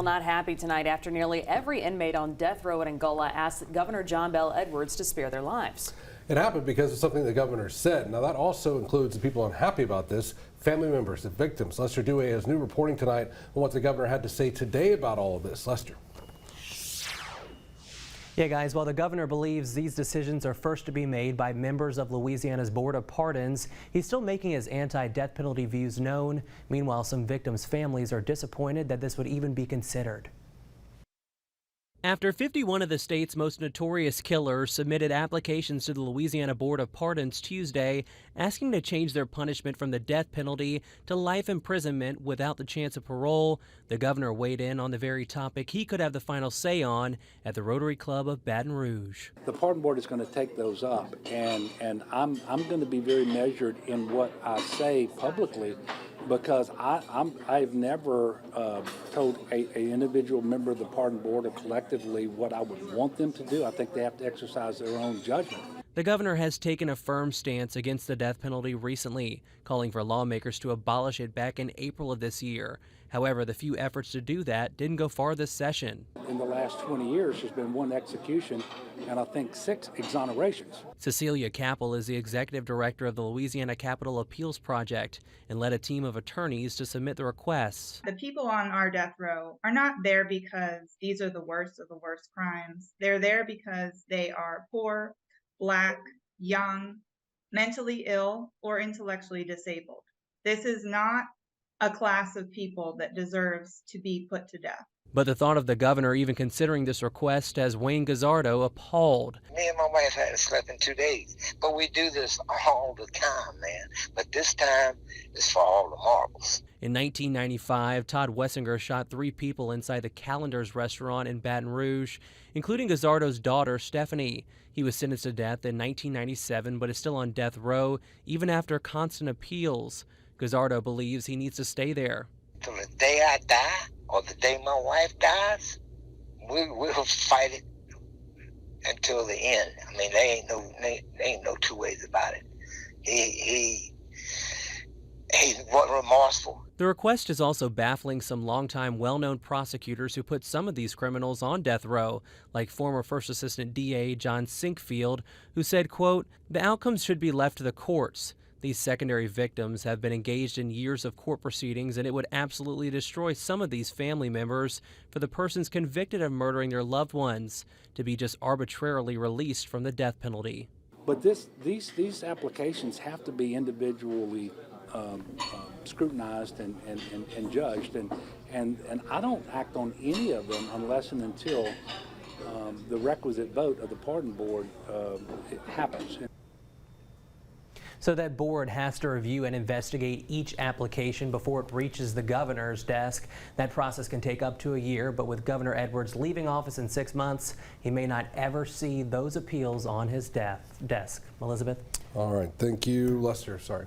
Not happy tonight after nearly every inmate on death row in Angola asked Governor John Bel Edwards to spare their lives. It happened because of something the governor said. Now that also includes the people unhappy about this, family members of victims. Lester Dewey has new reporting tonight on what the governor had to say today about all of this. Lester. Yeah, guys, while the governor believes these decisions are first to be made by members of Louisiana's Board of Pardons, he's still making his anti-death penalty views known. Meanwhile, some victims' families are disappointed that this would even be considered. After 51 of the state's most notorious killers submitted applications to the Louisiana Board of Pardons Tuesday, asking to change their punishment from the death penalty to life imprisonment without the chance of parole, the governor weighed in on the very topic he could have the final say on at the Rotary Club of Baton Rouge. The Pardon Board is going to take those up, and I'm going to be very measured in what I say publicly, because I've never told an individual member of the Pardon Board or collectively what I would want them to do. I think they have to exercise their own judgment. The governor has taken a firm stance against the death penalty recently, calling for lawmakers to abolish it back in April of this year. However, the few efforts to do that didn't go far this session. In the last 20 years, there's been one execution and I think 6 exonerations. Cecilia Capel is the executive director of the Louisiana Capital Appeals Project and led a team of attorneys to submit the requests. The people on our death row are not there because these are the worst of the worst crimes. They're there because they are poor, Black, young, mentally ill, or intellectually disabled. This is not a class of people that deserves to be put to death. But the thought of the governor even considering this request has Wayne Gazzardo appalled. Me and my wife hadn't slept in 2 days, but we do this all the time, man. But this time is for all the marbles. In 1995, Todd Wessinger shot 3 people inside the Calendars restaurant in Baton Rouge, including Gazzardo's daughter, Stephanie. He was sentenced to death in 1997, but is still on death row, even after constant appeals. Gazzardo believes he needs to stay there. Till the day I die, or the day my wife dies, we'll fight it until the end. I mean, there ain't no two ways about it. He was remorseful. The request is also baffling some longtime well-known prosecutors who put some of these criminals on death row, like former First Assistant DA John Sinkfield, who said, quote, "The outcomes should be left to the courts. These secondary victims have been engaged in years of court proceedings, and it would absolutely destroy some of these family members for the persons convicted of murdering their loved ones to be just arbitrarily released from the death penalty." But these applications have to be individually scrutinized and judged, and I don't act on any of them unless and until the requisite vote of the Pardon Board happens. So that board has to review and investigate each application before it reaches the governor's desk. That process can take up to a year, but with Governor Edwards leaving office in 6 months, he may not ever see those appeals on his desk. Elizabeth? All right. Thank you, Lester. Sorry.